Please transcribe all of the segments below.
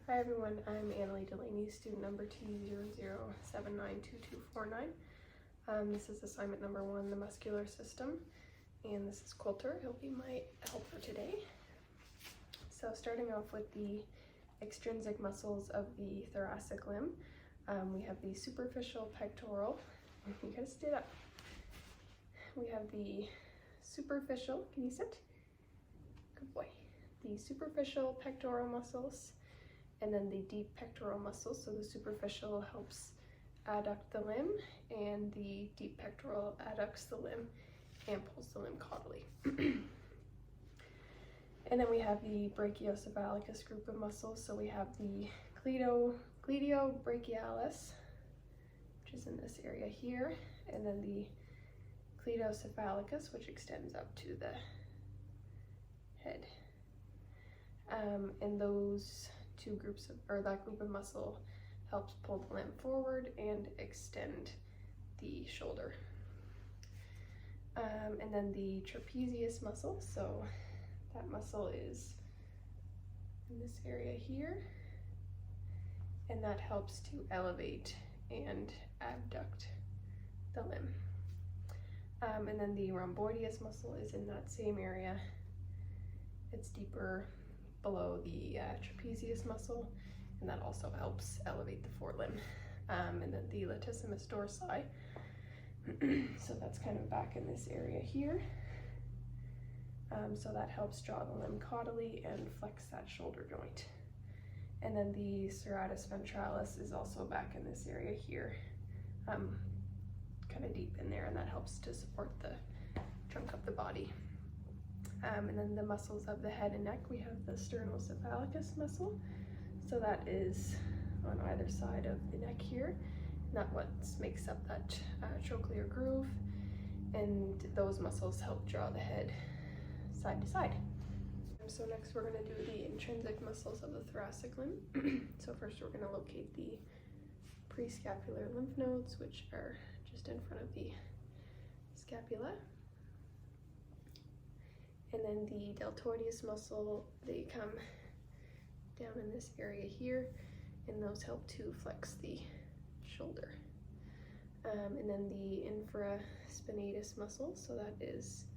Hi everyone, I'm Annalie Delaney, student number 200792249. This is assignment number 1, the muscular system, and this is Coulter. He'll be my helper today. So starting off with the extrinsic muscles of the thoracic limb, we have the superficial pectoral. You gotta stand up. We have the superficial, can you sit? Good boy. The superficial pectoral muscles, and then the deep pectoral muscles. So the superficial helps adduct the limb, and the deep pectoral adducts the limb and pulls the limb caudally. And then we have the brachiocephalicus group of muscles. So we have the cleidiobrachialis, which is in this area here, and then the cleidocephalicus, which extends up to the head. And those two groups that group of muscle helps pull the limb forward and extend the shoulder. And then the trapezius muscle, so that muscle is in this area here, and that helps to elevate and abduct the limb. And then the rhomboideus muscle is in that same area. It's deeper below the trapezius muscle, and that also helps elevate the forelimb. And then the latissimus dorsi, so that's kind of back in this area here. So that helps draw the limb caudally and flex that shoulder joint. And then the serratus ventralis is also back in this area here, kind of deep in there, and that helps to support the trunk of the body. And then the muscles of the head and neck, we have the sternocephalicus muscle. So that is on either side of the neck here, and that what makes up that trochlear groove, and those muscles help draw the head side to side. So next we're going to do the intrinsic muscles of the thoracic limb. So first we're going to locate the prescapular lymph nodes, which are just in front of the scapula. And then the deltoideus muscle, they come down in this area here, and those help to flex the shoulder. And then the infraspinatus muscle, so that is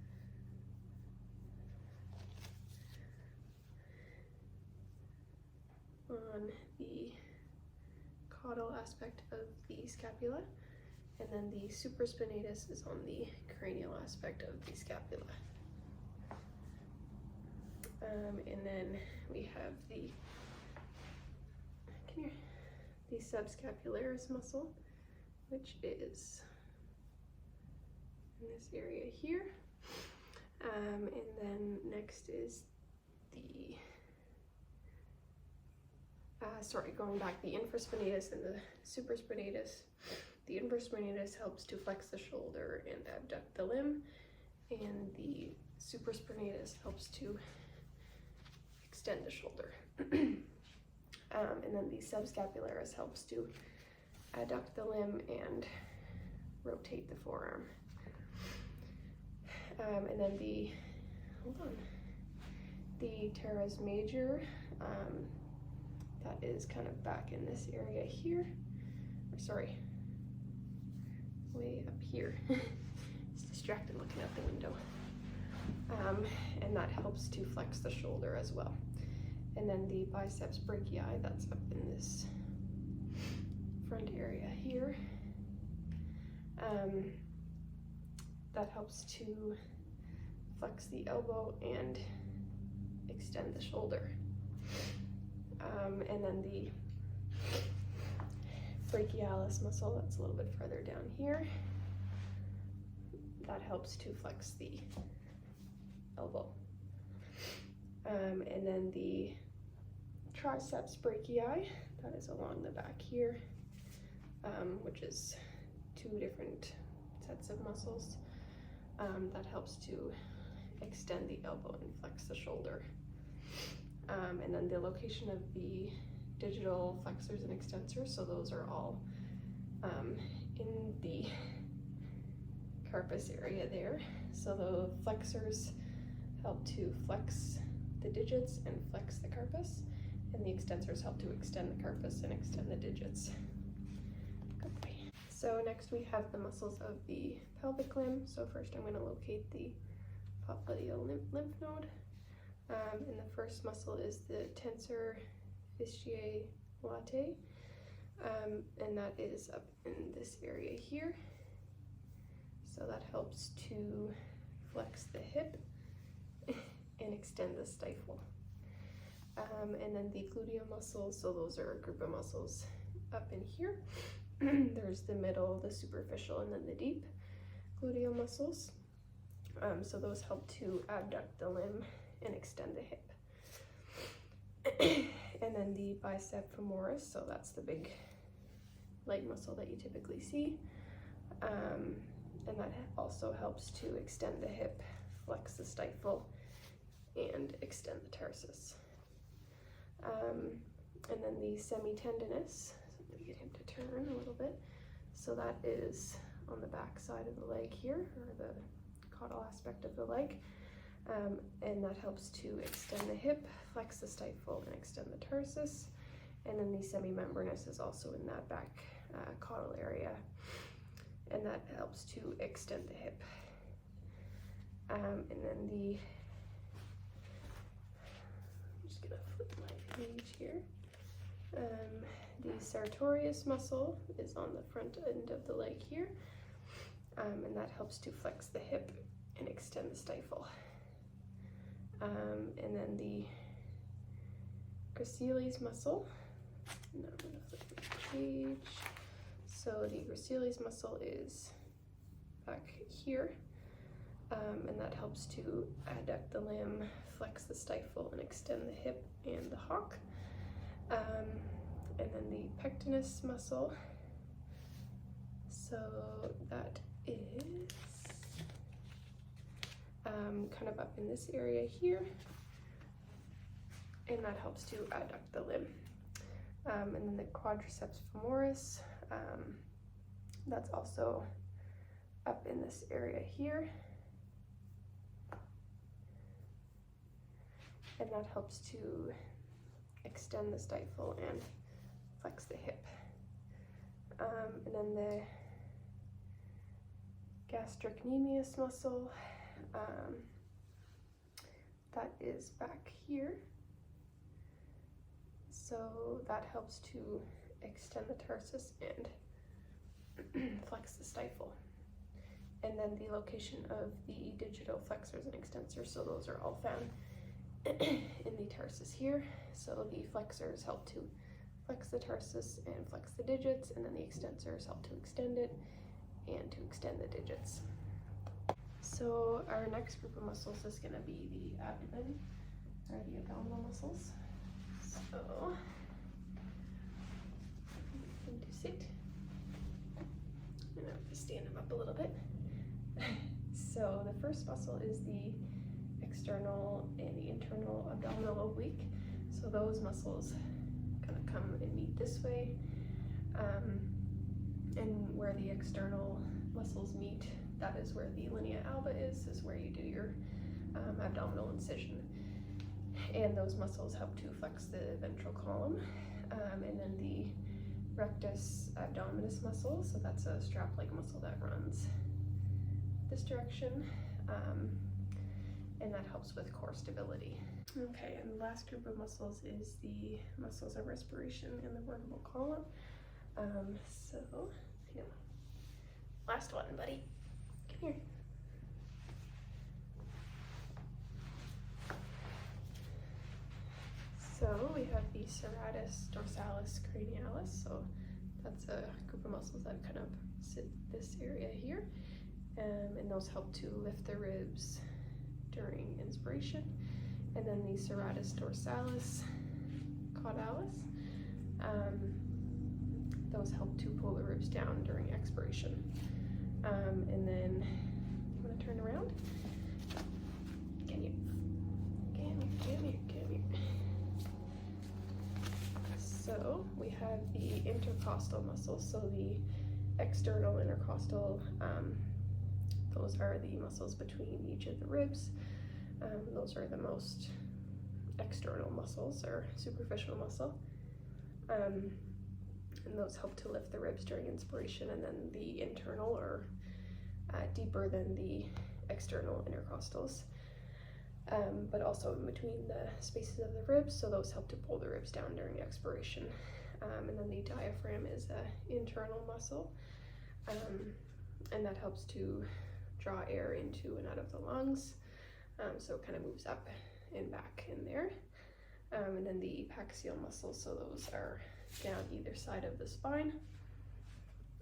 on the caudal aspect of the scapula, and then the supraspinatus is on the cranial aspect of the scapula. And then we have the subscapularis muscle, which is in this area here. And then next is the, going back, the infraspinatus and the supraspinatus. The infraspinatus helps to flex the shoulder and abduct the limb, and the supraspinatus helps to extend the shoulder. And then the subscapularis helps to adduct the limb and rotate the forearm. And then the teres major, that is kind of back in this area here, or sorry, way up here. It's distracted looking out the window. And that helps to flex the shoulder as well. And then the biceps brachii, that's up in this front area here. That helps to flex the elbow and extend the shoulder. And then the brachialis muscle, that's a little bit further down here. That helps to flex the elbow. And then the triceps brachii, that is along the back here, which is two different sets of muscles. That helps to extend the elbow and flex the shoulder. And then the location of the digital flexors and extensors, so those are all in the carpus area there. So the flexors help to flex the digits and flex the carpus, and the extensors help to extend the carpus and extend the digits. Good boy. So next we have the muscles of the pelvic limb. So first I'm going to locate the popliteal lymph node. And the first muscle is the tensor fasciae latae, and that is up in this area here. So that helps to flex the hip and extend the stifle. And then the gluteal muscles, so those are a group of muscles up in here. There's the middle, the superficial, and then the deep gluteal muscles. So those help to abduct the limb and extend the hip. And then the bicep femoris, so that's the big leg muscle that you typically see. And that also helps to extend the hip, flex the stifle, and extend the tarsus. And then the semitendinous, so I'm going to get him to turn a little bit. So that is on the back side of the leg here, or the caudal aspect of the leg. And that helps to extend the hip, flex the stifle, and extend the tarsus. And then the semimembranous is also in that back caudal area, and that helps to extend the hip. And then the, I'm just gonna flip my page here. The sartorius muscle is on the front end of the leg here, and that helps to flex the hip and extend the stifle. And then the gracilis muscle, and I'm going to flip the page. So the gracilis muscle is back here, and that helps to adduct the limb, flex the stifle, and extend the hip and the hock. And then the pectinus muscle, so that is kind of up in this area here, and that helps to adduct the limb. And then the quadriceps femoris, that's also up in this area here, and that helps to extend the stifle and flex the hip. And then the gastrocnemius muscle, that is back here. So that helps to extend the tarsus and flex the stifle. And then the location of the digital flexors and extensors, so those are all found in the tarsus here. So the flexors help to flex the tarsus and flex the digits, and then the extensors help to extend it and to extend the digits. So our next group of muscles is going to be the abdomen, or the abdominal muscles. So I'm going to sit. I'm going to have to stand them up a little bit. So the first muscle is the external and the internal abdominal oblique. So those muscles kind of come and meet this way, and where the external muscles meet, that is where the linea alba is where you do your abdominal incision. And those muscles help to flex the ventral column. And then the rectus abdominis muscle, so that's a strap leg muscle that runs this direction, and that helps with core stability. Okay, and the last group of muscles is the muscles of respiration in the vertebral column. So, hang on. Last one, buddy. Come here. So we have the serratus dorsalis cranialis. So that's a group of muscles that kind of sit this area here, and those help to lift the ribs during inspiration. And then the serratus dorsalis caudalis, those help to pull the ribs down during expiration. And then you want to turn around? Come here. So we have the intercostal muscles. So the external intercostal, those are the muscles between each of the ribs. Those are the most external muscles or superficial muscle. And those help to lift the ribs during inspiration, and then the internal are deeper than the external intercostals, but also in between the spaces of the ribs, so those help to pull the ribs down during expiration. And then the diaphragm is an internal muscle, and that helps to draw air into and out of the lungs, so it kind of moves up and back in there. And then the epaxial muscles, so those are down either side of the spine,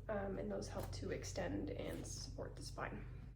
and those help to extend and support the spine.